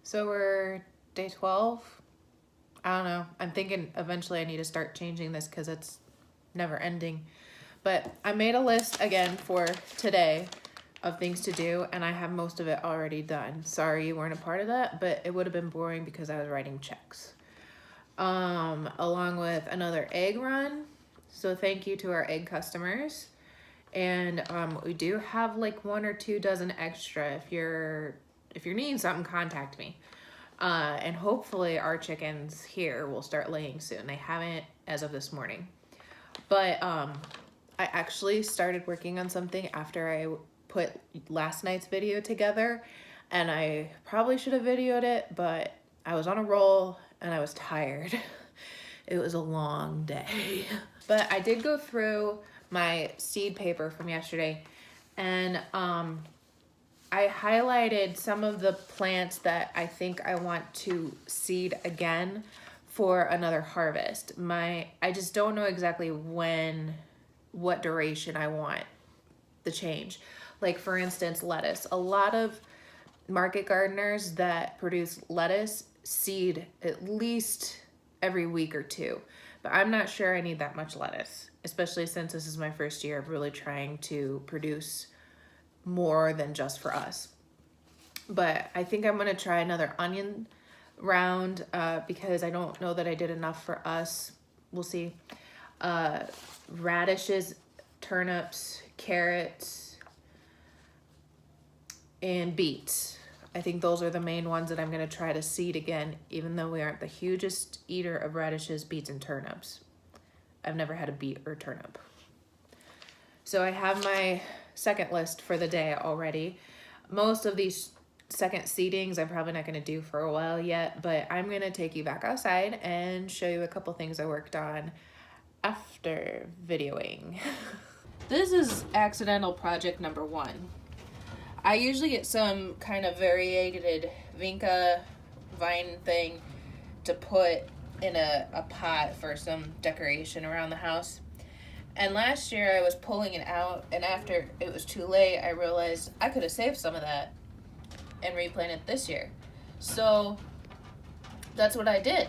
So we're day 12. I don't know. I'm thinking eventually I need to start changing this because it's never ending. But I made a list again for today of things to do, and I have most of it already done. Sorry you weren't a part of that, but it would have been boring because I was writing checks. Along with another egg run. So thank you to our egg customers. And we do have like 1 or 2 dozen extra. If you're needing something, contact me. And hopefully our chickens here will start laying soon. They haven't as of this morning. But I actually started working on something after I put last night's video together. And I probably should have videoed it, but I was on a roll and I was tired. It was a long day. But I did go through my seed paper from yesterday, and I highlighted some of the plants that I think I want to seed again for another harvest. I just don't know exactly what duration I want the change. Like for instance, lettuce. A lot of market gardeners that produce lettuce seed at least every week or 2. But I'm not sure I need that much lettuce, especially since this is my first year of really trying to produce more than just for us. But I think I'm gonna try another onion round because I don't know that I did enough for us. We'll see. Radishes, turnips, carrots, and beets. I think those are the main ones that I'm going to try to seed again, even though we aren't the hugest eater of radishes, beets, and turnips. I've never had a beet or turnip. So I have my second list for the day already. Most of these second seedings I'm probably not going to do for a while yet, but I'm going to take you back outside and show you a couple things I worked on after videoing. This is accidental project number 1. I usually get some kind of variegated vinca vine thing to put in a pot for some decoration around the house. And last year I was pulling it out, and after it was too late, I realized I could have saved some of that and replanted this year. So that's what I did.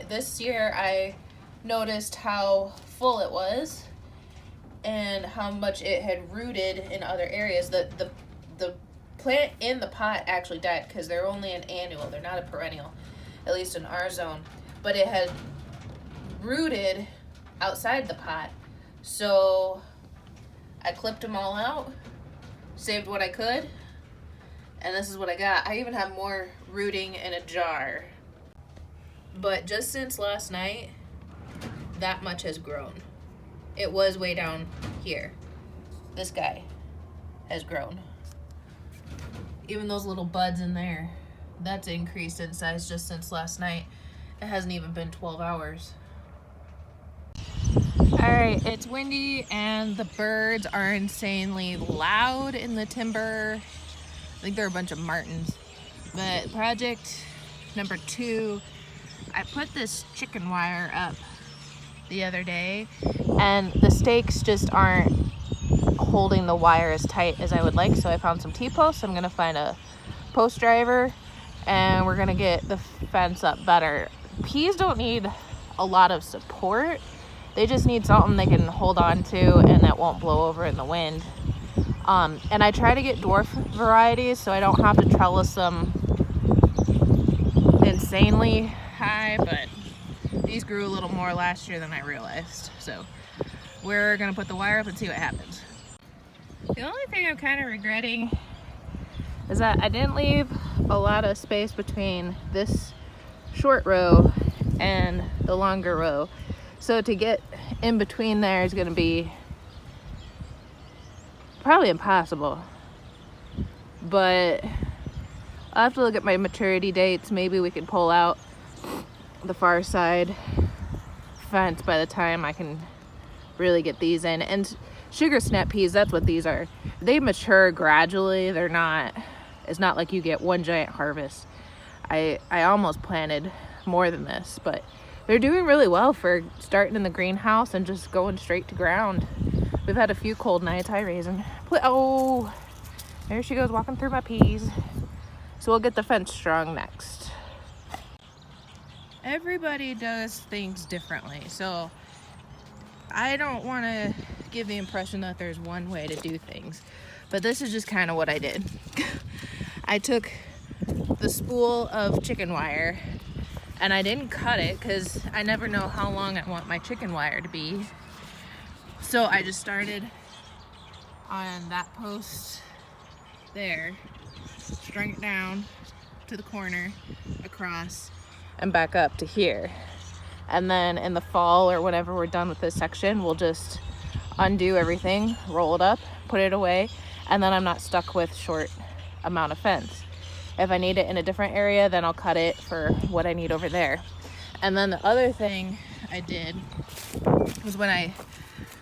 This year I noticed how full it was and how much it had rooted in other areas. The plant in the pot actually died because they're only an annual. They're not a perennial, at least in our zone. But it had rooted outside the pot. So I clipped them all out, saved what I could, and this is what I got. I even have more rooting in a jar. But just since last night, that much has grown. It was way down here. This guy has grown. Even those little buds in there, that's increased in size just since last night. It hasn't even been 12 hours. All right, it's windy and the birds are insanely loud in the timber. I think they're a bunch of martins. But project number 2, I put this chicken wire up the other day, and the stakes just aren't holding the wire as tight as I would like, so I found some T-posts. I'm gonna find a post driver and we're gonna get the fence up better. Peas don't need a lot of support. They just need something they can hold on to and that won't blow over in the wind. And I try to get dwarf varieties so I don't have to trellis them insanely high, but these grew a little more last year than I realized. So we're gonna put the wire up and see what happens. The only thing I'm kind of regretting is that I didn't leave a lot of space between this short row and the longer row. So to get in between there is going to be probably impossible. But I'll have to look at my maturity dates. Maybe we can pull out the far side fence by the time I can really get these in. And sugar snap peas, that's what these are. They mature gradually. It's not like you get one giant harvest. I almost planted more than this, but they're doing really well for starting in the greenhouse and just going straight to ground. We've had a few cold nights. Hi, Raisin. Oh, there she goes walking through my peas. So we'll get the fence strung next. Everybody does things differently, so I don't want to give the impression that there's one way to do things, but this is just kind of what I did. I took the spool of chicken wire and I didn't cut it because I never know how long I want my chicken wire to be. So I just started on that post there, strung it down to the corner, across, and back up to here. And then in the fall or whenever we're done with this section, we'll just undo everything, roll it up, put it away, and then I'm not stuck with short amount of fence. If I need it in a different area, then I'll cut it for what I need over there. And then the other thing I did was when I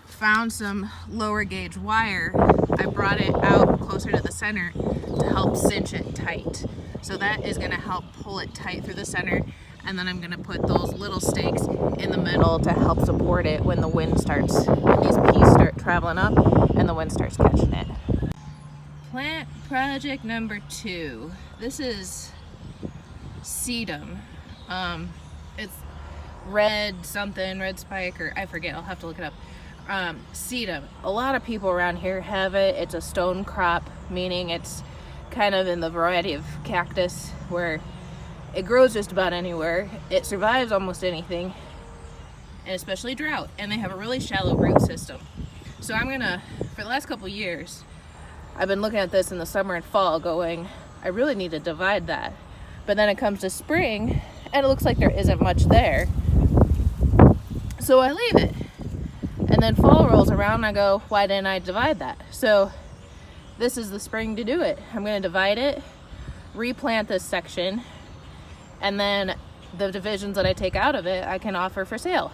found some lower gauge wire, I brought it out closer to the center to help cinch it tight. So that is gonna help pull it tight through the center, and then I'm gonna put those little stakes in the middle to help support it when the wind starts, when these peas start traveling up and the wind starts catching it. Plant project number 2. This is sedum. It's red something, red spike, or I forget, I'll have to look it up. Sedum. A lot of people around here have it. It's a stone crop, meaning it's kind of in the variety of cactus where it grows just about anywhere. It survives almost anything, and especially drought, and they have a really shallow root system. So I'm gonna, for the last couple years, I've been looking at this in the summer and fall going, I really need to divide that. But then it comes to spring and it looks like there isn't much there. So I leave it. And then fall rolls around and I go, why didn't I divide that? So this is the spring to do it. I'm gonna divide it, replant this section, and then the divisions that I take out of it, I can offer for sale.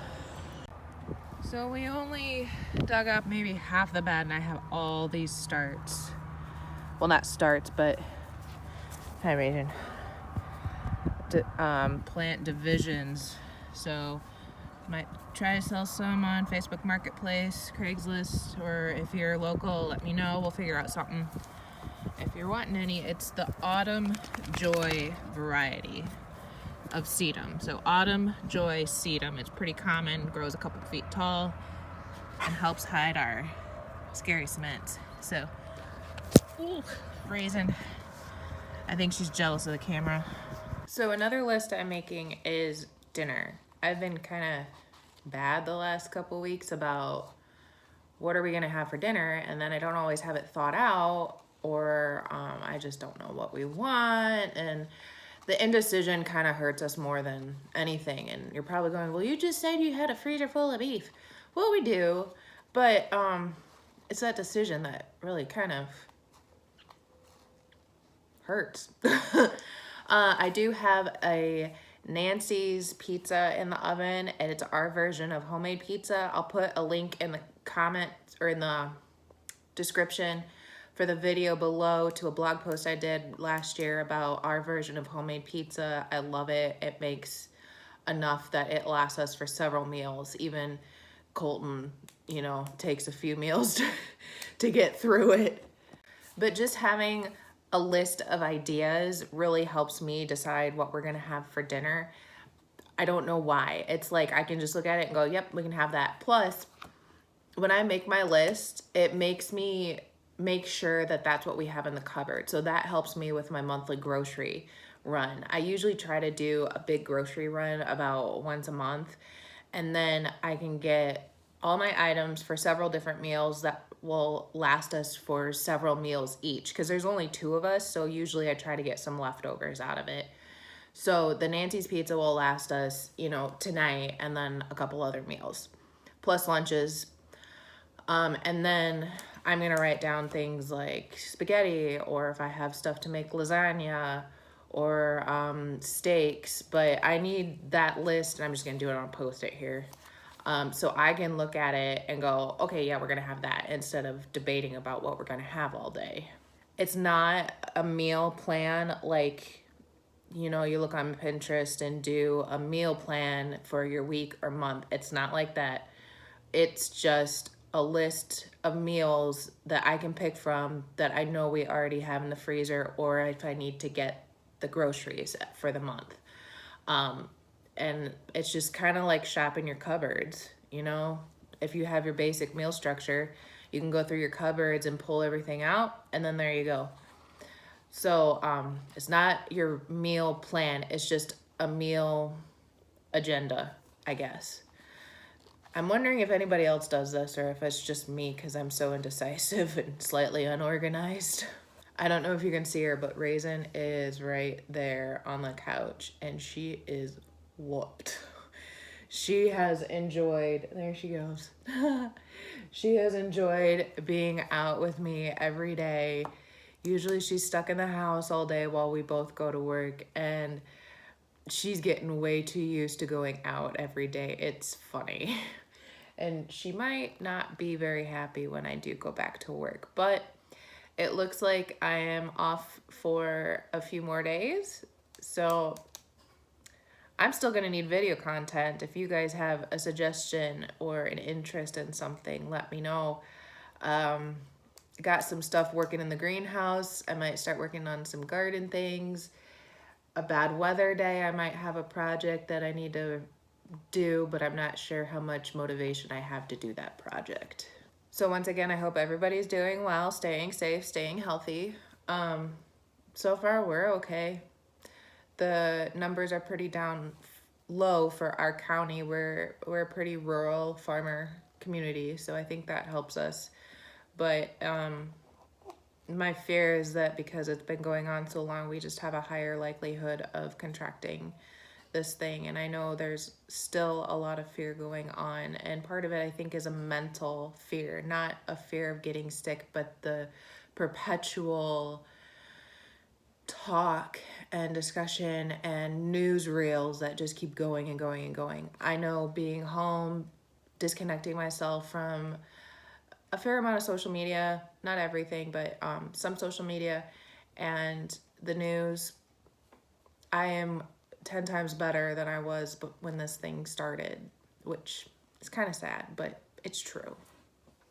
So we only dug up maybe half the bed and I have all these starts. Well, not starts, but hi, Raisin. Plant divisions. So might try to sell some on Facebook Marketplace, Craigslist, or if you're local, let me know. We'll figure out something. If you're wanting any, it's the Autumn Joy variety of sedum. So Autumn Joy sedum. It's pretty common, grows a couple feet tall, and helps hide our scary cement. So, ooh, Raisin, I think she's jealous of the camera. So another list I'm making is dinner. I've been kind of bad the last couple weeks about what are we gonna have for dinner, and then I don't always have it thought out, or I just don't know what we want, and the indecision kind of hurts us more than anything. And you're probably going, well, you just said you had a freezer full of beef. Well, we do, but it's that decision that really kind of hurts. I do have a Nancy's pizza in the oven, and it's our version of homemade pizza. I'll put a link in the comments or in the description for the video below to a blog post I did last year about our version of homemade pizza. I love it. It makes enough that it lasts us for several meals. Even Colton, you know, takes a few meals to get through it. But just having a list of ideas really helps me decide what we're gonna have for dinner. I don't know why. It's like I can just look at it and go, yep, we can have that. Plus, when I make my list, it makes me make sure that that's what we have in the cupboard. So that helps me with my monthly grocery run. I usually try to do a big grocery run about once a month, and then I can get all my items for several different meals that will last us for several meals each, because there's only 2 of us, so usually I try to get some leftovers out of it. So the Nancy's pizza will last us, you know, tonight, and then a couple other meals, plus lunches. And then I'm gonna write down things like spaghetti, or if I have stuff to make lasagna, or steaks, but I need that list, and I'm just gonna do it on a Post-it here. So I can look at it and go, okay, yeah, we're gonna have that, instead of debating about what we're gonna have all day. It's not a meal plan like, you know, you look on Pinterest and do a meal plan for your week or month. It's not like that. It's just a list of meals that I can pick from that I know we already have in the freezer, or if I need to get the groceries for the month. And it's just kind of like shopping your cupboards, you know? If you have your basic meal structure, you can go through your cupboards and pull everything out, and then there you go. So it's not your meal plan, it's just a meal agenda, I guess. I'm wondering if anybody else does this or if it's just me because I'm so indecisive and slightly unorganized. I don't know if you can see her, but Raisin is right there on the couch and she is whooped. She has enjoyed, there she goes. She has enjoyed being out with me every day. Usually she's stuck in the house all day while we both go to work, and she's getting way too used to going out every day. It's funny. And she might not be very happy when I do go back to work, but it looks like I am off for a few more days. So I'm still gonna need video content. If you guys have a suggestion or an interest in something, let me know. Got some stuff working in the greenhouse. I might start working on some garden things. A bad weather day, I might have a project that I need to do, but I'm not sure how much motivation I have to do that project. So once again, I hope everybody's doing well, staying safe, staying healthy. So far, we're okay. The numbers are pretty down low for our county. We're a pretty rural farmer community, so I think that helps us. But my fear is that because it's been going on so long, we just have a higher likelihood of contracting this thing. And I know there's still a lot of fear going on, and part of it I think is a mental fear, not a fear of getting sick, but the perpetual talk and discussion and newsreels that just keep going and going and going. I know being home, disconnecting myself from a fair amount of social media, not everything, but some social media and the news, I am 10 times better than I was when this thing started, which is kind of sad, but it's true.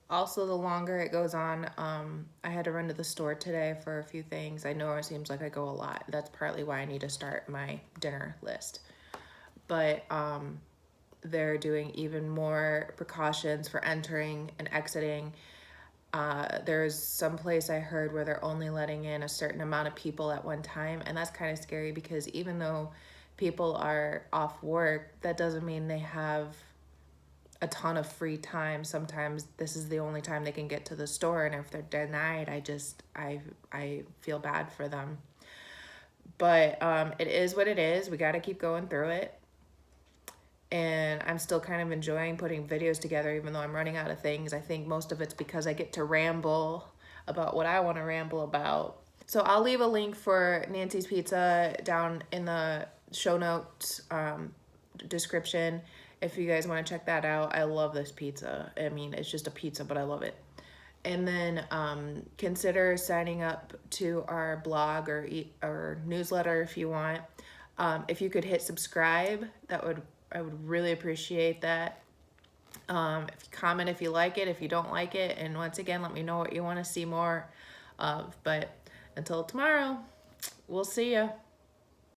Also, the longer it goes on, I had to run to the store today for a few things. I know it seems like I go a lot. That's partly why I need to start my dinner list. But they're doing even more precautions for entering and exiting. There's some place I heard where they're only letting in a certain amount of people at one time, and that's kind of scary because even though people are off work, that doesn't mean they have a ton of free time. Sometimes this is the only time they can get to the store, and if they're denied, I feel bad for them. But it is what it is. We got to keep going through it. And I'm still kind of enjoying putting videos together, even though I'm running out of things. I think most of it's because I get to ramble about what I want to ramble about. So I'll leave a link for Nancy's Pizza down in the show notes description if you guys want to check that out. I love this pizza. I mean, it's just a pizza, but I love it. And then consider signing up to our blog or newsletter if you want. If you could hit subscribe, I would really appreciate that. If you comment if you like it, if you don't like it, and once again, let me know what you want to see more of. But until tomorrow, we'll see ya.